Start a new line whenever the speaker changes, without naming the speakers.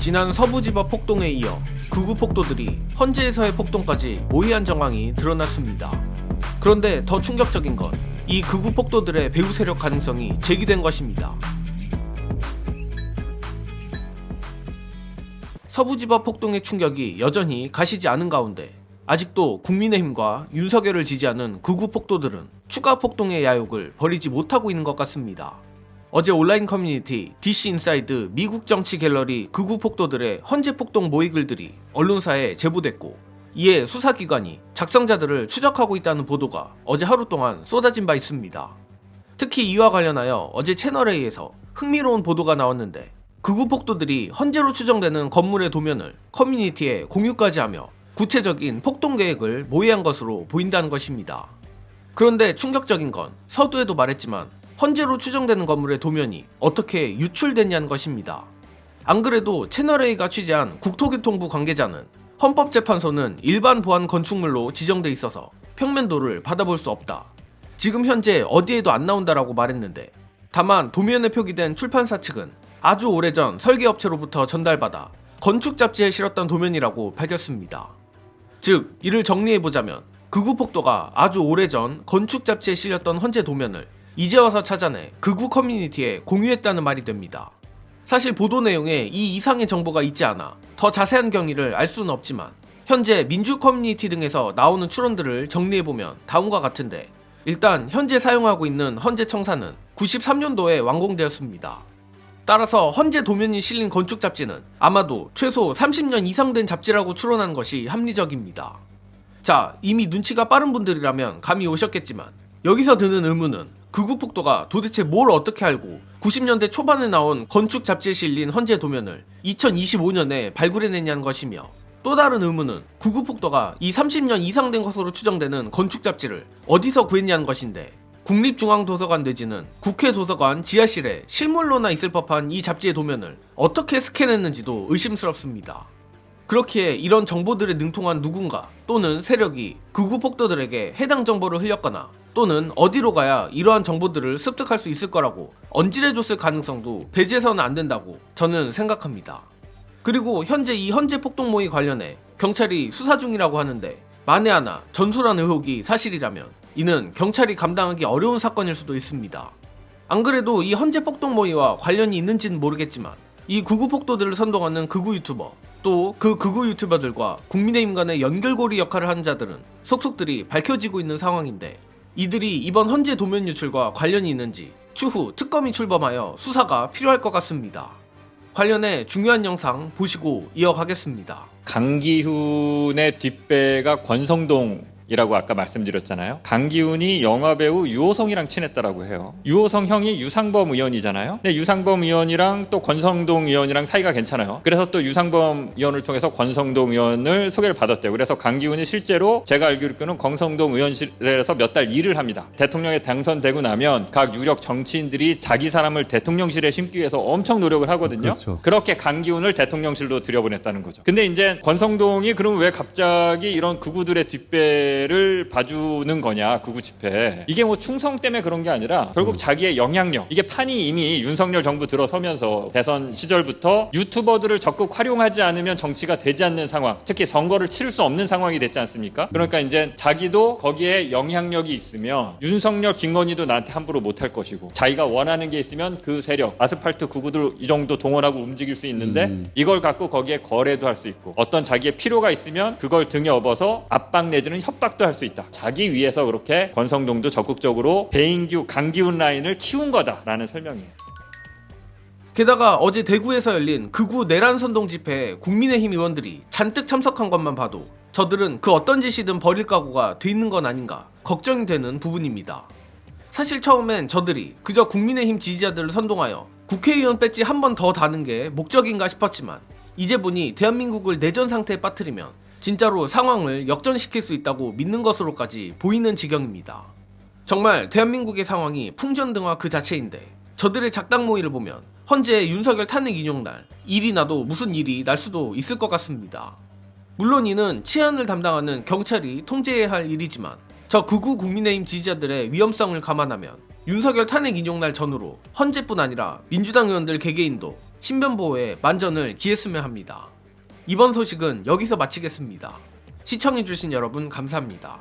지난 서부지법 폭동에 이어 극우 폭도들이 헌재에서의 폭동까지 모의한 정황이 드러났습니다. 그런데 더 충격적인 건 이 극우 폭도들의 배후 세력 가능성이 제기된 것입니다. 서부지법 폭동의 충격이 여전히 가시지 않은 가운데 아직도 국민의힘과 윤석열을 지지하는 극우 폭도들은 추가 폭동의 야욕을 버리지 못하고 있는 것 같습니다. 어제 온라인 커뮤니티 DC 인사이드 미국 정치 갤러리 극우 폭도들의 헌재 폭동 모의 글들이 언론사에 제보됐고, 이에 수사기관이 작성자들을 추적하고 있다는 보도가 어제 하루 동안 쏟아진 바 있습니다. 특히 이와 관련하여 어제 채널A에서 흥미로운 보도가 나왔는데, 극우 폭도들이 헌재로 추정되는 건물의 도면을 커뮤니티에 공유까지 하며 구체적인 폭동 계획을 모의한 것으로 보인다는 것입니다. 그런데 충격적인 건 서두에도 말했지만 헌재로 추정되는 건물의 도면이 어떻게 유출됐냐는 것입니다. 안 그래도 채널A가 취재한 국토교통부 관계자는 헌법재판소는 일반 보안 건축물로 지정돼 있어서 평면도를 받아볼 수 없다, 지금 현재 어디에도 안 나온다라고 말했는데, 다만 도면에 표기된 출판사 측은 아주 오래전 설계업체로부터 전달받아 건축잡지에 실었던 도면이라고 밝혔습니다. 즉, 이를 정리해보자면 극우 폭도가 아주 오래전 건축잡지에 실렸던 헌재 도면을 이제 와서 찾아내 극우 커뮤니티에 공유했다는 말이 됩니다. 사실 보도 내용에 이 이상의 정보가 있지 않아 더 자세한 경위를 알 수는 없지만, 현재 민주 커뮤니티 등에서 나오는 추론들을 정리해보면 다음과 같은데, 일단 현재 사용하고 있는 헌재 청사는 93년도에 완공되었습니다. 따라서 헌재 도면이 실린 건축 잡지는 아마도 최소 30년 이상 된 잡지라고 추론하는 것이 합리적입니다. 자, 이미 눈치가 빠른 분들이라면 감이 오셨겠지만, 여기서 드는 의문은 극우 폭도가 도대체 뭘 어떻게 알고 90년대 초반에 나온 건축 잡지에 실린 헌재 도면을 2025년에 발굴해냈냐는 것이며, 또 다른 의문은 극우 폭도가 이 30년 이상 된 것으로 추정되는 건축 잡지를 어디서 구했냐는 것인데, 국립중앙도서관 내지는 국회 도서관 지하실에 실물로나 있을 법한 이 잡지의 도면을 어떻게 스캔했는지도 의심스럽습니다. 그렇기에 이런 정보들에 능통한 누군가 또는 세력이 극우 폭도들에게 해당 정보를 흘렸거나, 또는 어디로 가야 이러한 정보들을 습득할 수 있을 거라고 언질해줬을 가능성도 배제해서는 안 된다고 저는 생각합니다. 그리고 현재 이 헌재 폭동 모의 관련해 경찰이 수사 중이라고 하는데, 만에 하나 전술한 의혹이 사실이라면 이는 경찰이 감당하기 어려운 사건일 수도 있습니다. 안 그래도 이 헌재 폭동 모의와 관련이 있는지는 모르겠지만, 이 극우 폭도들을 선동하는 극우 유튜버, 또 그 극우 유튜버들과 국민의힘 간의 연결고리 역할을 하는 자들은 속속들이 밝혀지고 있는 상황인데, 이들이 이번 헌재 도면 유출과 관련이 있는지 추후 특검이 출범하여 수사가 필요할 것 같습니다. 관련해 중요한 영상 보시고 이어가겠습니다.
강기훈의 뒷배가 권성동이라고 아까 말씀드렸잖아요. 강기훈이 영화배우 유호성이랑 친했다라고 해요. 유호성 형이 유상범 의원이잖아요. 근데 유상범 의원이랑 또 권성동 의원이랑 사이가 괜찮아요. 그래서 또 유상범 의원을 통해서 권성동 의원을 소개를 받았대요. 그래서 강기훈이 실제로 제가 알기로는 권성동 의원실에서 몇 달 일을 합니다. 대통령에 당선되고 나면 각 유력 정치인들이 자기 사람을 대통령실에 심기 위해서 엄청 노력을 하거든요.
그렇죠.
그렇게 강기훈을 대통령실로 들여보냈다는 거죠. 근데 이제 권성동이 그럼 왜 갑자기 이런 극우들의 뒷배를 봐주는 거냐, 극우 집회. 이게 뭐 충성 때문에 그런 게 아니라 결국 자기의 영향력, 이게 판이 이미 윤석열 정부 들어서면서 대선 시절부터 유튜버들을 적극 활용하지 않으면 정치가 되지 않는 상황, 특히 선거를 치를 수 없는 상황이 됐지 않습니까? 그러니까 이제 자기도 거기에 영향력이 있으면 윤석열, 김건희도 나한테 함부로 못할 것이고, 자기가 원하는 게 있으면 그 세력, 아스팔트 극우들 이 정도 동원하고 움직일 수 있는데 이걸 갖고 거기에 거래도 할 수 있고, 어떤 자기의 필요가 있으면 그걸 등에 업어서 압박 내지는 협박도 할 수 있다. 자기 위해서 그렇게 권성동도 적극적으로 배인규, 강기훈 라인을 키운 거다라는 설명이에요.
게다가 어제 대구에서 열린 극우 내란 선동 집회에 국민의힘 의원들이 잔뜩 참석한 것만 봐도 저들은 그 어떤 짓이든 벌일 각오가 돼 있는 건 아닌가 걱정이 되는 부분입니다. 사실 처음엔 저들이 그저 국민의힘 지지자들을 선동하여 국회의원 배지 한 번 더 다는 게 목적인가 싶었지만, 이제 보니 대한민국을 내전 상태에 빠뜨리면 진짜로 상황을 역전시킬 수 있다고 믿는 것으로까지 보이는 지경입니다. 정말 대한민국의 상황이 풍전등화 그 자체인데, 저들의 작당 모의를 보면 헌재 윤석열 탄핵 인용날 일이 나도 무슨 일이 날 수도 있을 것 같습니다. 물론 이는 치안을 담당하는 경찰이 통제해야 할 일이지만, 저 극우 국민의힘 지지자들의 위험성을 감안하면 윤석열 탄핵 인용날 전후로 헌재뿐 아니라 민주당 의원들 개개인도 신변보호에 만전을 기했으면 합니다. 이번 소식은 여기서 마치겠습니다. 시청해주신 여러분 감사합니다.